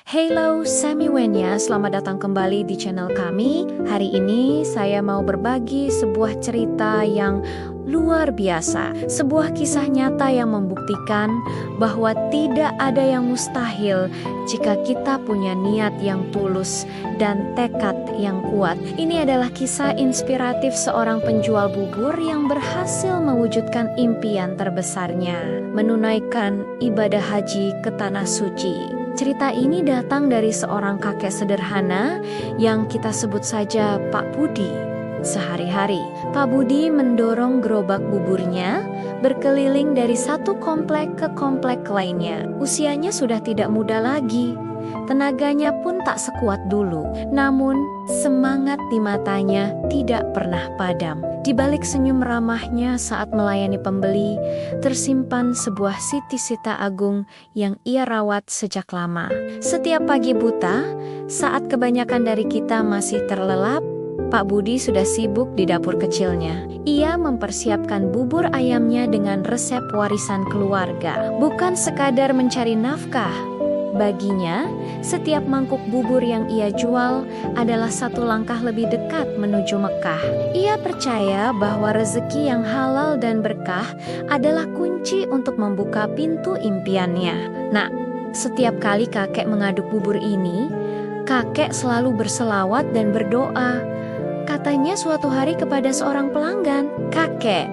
Halo Samiwenya, selamat datang kembali di channel kami. Hari ini saya mau berbagi sebuah cerita yang luar biasa. Sebuah kisah nyata yang membuktikan bahwa tidak ada yang mustahil jika kita punya niat yang tulus dan tekad yang kuat. Ini adalah kisah inspiratif seorang penjual bubur yang berhasil mewujudkan impian terbesarnya, menunaikan ibadah haji ke Tanah Suci. Cerita ini datang dari seorang kakek sederhana yang kita sebut saja Pak Budi. Sehari-hari, Pak Budi mendorong gerobak buburnya berkeliling dari satu komplek ke komplek lainnya. Usianya sudah tidak muda lagi, tenaganya pun tak sekuat dulu. Namun, semangat di matanya tidak pernah padam. Di balik senyum ramahnya saat melayani pembeli, tersimpan sebuah siti-sita agung yang ia rawat sejak lama. Setiap pagi buta, saat kebanyakan dari kita masih terlelap, Pak Budi sudah sibuk di dapur kecilnya. Ia mempersiapkan bubur ayamnya dengan resep warisan keluarga, bukan sekadar mencari nafkah. Baginya, setiap mangkuk bubur yang ia jual adalah satu langkah lebih dekat menuju Mekah. Ia percaya bahwa rezeki yang halal dan berkah adalah kunci untuk membuka pintu impiannya. Nah, setiap kali kakek mengaduk bubur ini, kakek selalu berselawat dan berdoa. Katanya suatu hari kepada seorang pelanggan, "Kakek,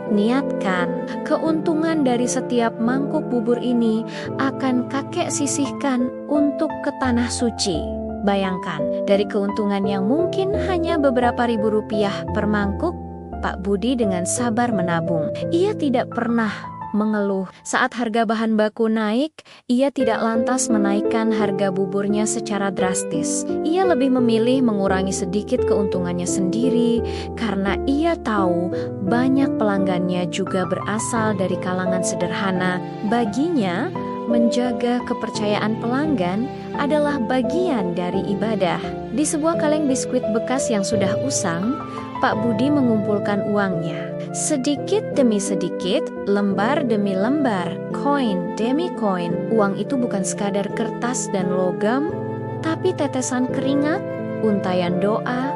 niatkan, keuntungan dari setiap mangkuk bubur ini akan kakek sisihkan untuk ke Tanah Suci." Bayangkan, dari keuntungan yang mungkin hanya beberapa ribu rupiah per mangkuk, Pak Budi dengan sabar menabung. Ia tidak pernah mengeluh. Saat harga bahan baku naik, ia tidak lantas menaikkan harga buburnya secara drastis. Ia lebih memilih mengurangi sedikit keuntungannya sendiri karena ia tahu banyak pelanggannya juga berasal dari kalangan sederhana. Baginya, menjaga kepercayaan pelanggan adalah bagian dari ibadah. Di sebuah kaleng biskuit bekas yang sudah usang, Pak Budi mengumpulkan uangnya. Sedikit demi sedikit, lembar demi lembar, koin demi koin. Uang itu bukan sekadar kertas dan logam, tapi tetesan keringat, untayan doa,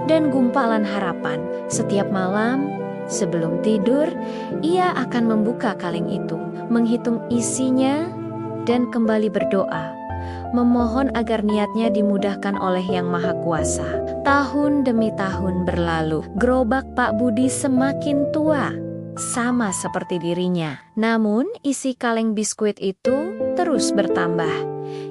dan gumpalan harapan. Setiap malam, sebelum tidur, ia akan membuka kaleng itu, menghitung isinya, dan kembali berdoa, memohon agar niatnya dimudahkan oleh Yang Maha Kuasa. Tahun demi tahun berlalu, gerobak Pak Budi semakin tua, sama seperti dirinya. Namun, isi kaleng biskuit itu terus bertambah.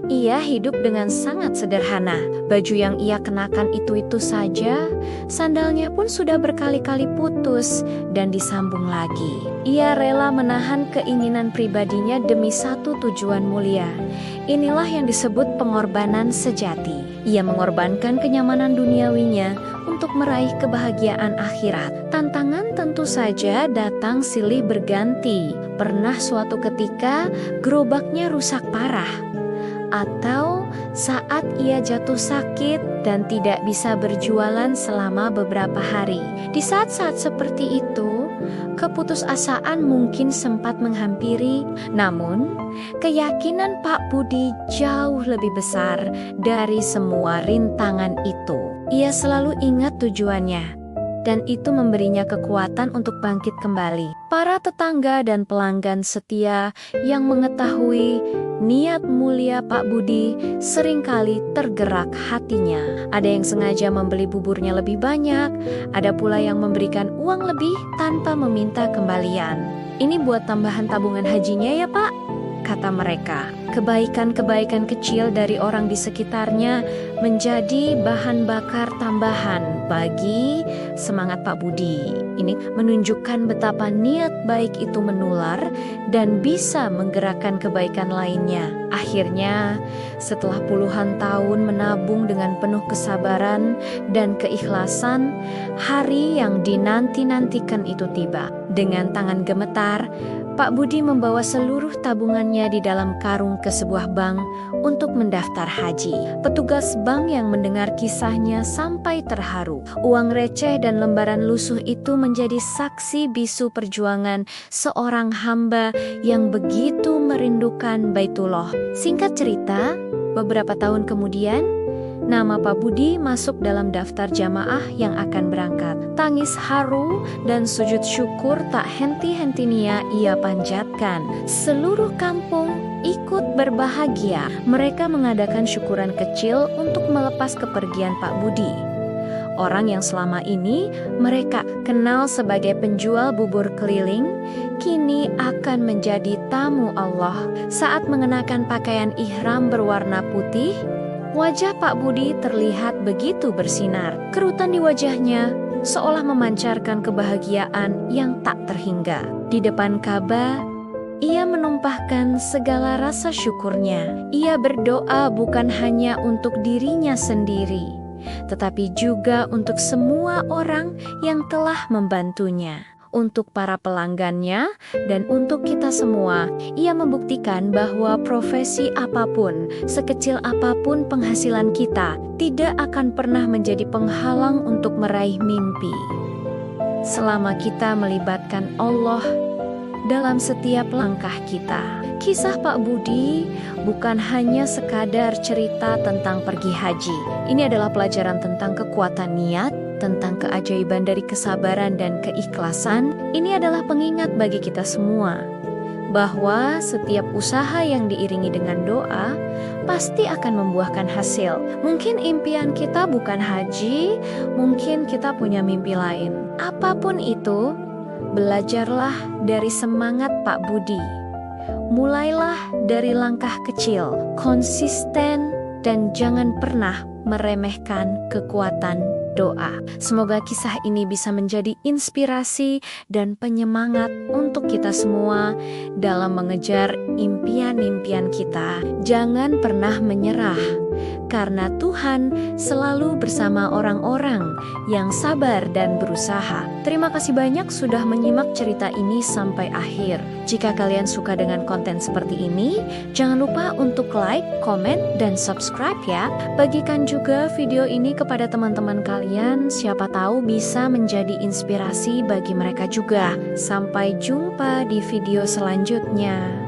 Ia hidup dengan sangat sederhana. Baju yang ia kenakan itu-itu saja, sandalnya pun sudah berkali-kali putus dan disambung lagi. Ia rela menahan keinginan pribadinya demi satu tujuan mulia. Inilah yang disebut pengorbanan sejati. Ia mengorbankan kenyamanan duniawinya untuk meraih kebahagiaan akhirat. Tantangan tentu saja datang silih berganti. Pernah suatu ketika gerobaknya rusak parah, atau saat ia jatuh sakit dan tidak bisa berjualan selama beberapa hari. Di saat-saat seperti itu, keputusasaan mungkin sempat menghampiri, namun keyakinan Pak Budi jauh lebih besar dari semua rintangan itu. Ia selalu ingat tujuannya, dan itu memberinya kekuatan untuk bangkit kembali. Para tetangga dan pelanggan setia yang mengetahui niat mulia Pak Budi seringkali tergerak hatinya. Ada yang sengaja membeli buburnya lebih banyak, ada pula yang memberikan uang lebih tanpa meminta kembalian. "Ini buat tambahan tabungan hajinya ya Pak," kata mereka. Kebaikan-kebaikan kecil dari orang di sekitarnya menjadi bahan bakar tambahan bagi semangat Pak Budi. Ini menunjukkan betapa niat baik itu menular dan bisa menggerakkan kebaikan lainnya. Akhirnya, setelah puluhan tahun menabung dengan penuh kesabaran dan keikhlasan, hari yang dinanti-nantikan itu tiba. Dengan tangan gemetar, Pak Budi membawa seluruh tabungannya di dalam karung ke sebuah bank untuk mendaftar haji. Petugas bank yang mendengar kisahnya sampai terharu. Uang receh dan lembaran lusuh itu menjadi saksi bisu perjuangan seorang hamba yang begitu merindukan Baitullah. Singkat cerita, Beberapa tahun kemudian, nama Pak Budi masuk dalam daftar jamaah yang akan berangkat. Tangis haru dan sujud syukur tak henti-hentinya ia panjatkan. Seluruh kampung ikut berbahagia. Mereka mengadakan syukuran kecil untuk melepas kepergian Pak Budi. Orang yang selama ini mereka kenal sebagai penjual bubur keliling, kini akan menjadi tamu Allah. Saat mengenakan pakaian ihram berwarna putih, wajah Pak Budi terlihat begitu bersinar. Kerutan di wajahnya seolah memancarkan kebahagiaan yang tak terhingga. Di depan Ka'bah, ia menumpahkan segala rasa syukurnya. Ia berdoa bukan hanya untuk dirinya sendiri, tetapi juga untuk semua orang yang telah membantunya, untuk para pelanggannya, dan untuk kita semua. Ia membuktikan bahwa profesi apapun, sekecil apapun penghasilan kita, tidak akan pernah menjadi penghalang untuk meraih mimpi, selama kita melibatkan Allah dalam setiap langkah kita. Kisah Pak Budi bukan hanya sekadar cerita tentang pergi haji. Ini adalah pelajaran tentang kekuatan niat, tentang keajaiban dari kesabaran dan keikhlasan. Ini adalah pengingat bagi kita semua bahwa setiap usaha yang diiringi dengan doa pasti akan membuahkan hasil. Mungkin impian kita bukan haji, mungkin kita punya mimpi lain. Apapun itu, belajarlah dari semangat Pak Budi. Mulailah dari langkah kecil, konsisten, dan jangan pernah meremehkan kekuatan doa. Semoga kisah ini bisa menjadi inspirasi dan penyemangat untuk kita semua dalam mengejar impian-impian kita. Jangan pernah menyerah, karena Tuhan selalu bersama orang-orang yang sabar dan berusaha. Terima kasih banyak sudah menyimak cerita ini sampai akhir. Jika kalian suka dengan konten seperti ini, jangan lupa untuk like, komen, dan subscribe ya. Bagikan juga video ini kepada teman-teman kalian, siapa tahu bisa menjadi inspirasi bagi mereka juga. Sampai jumpa di video selanjutnya.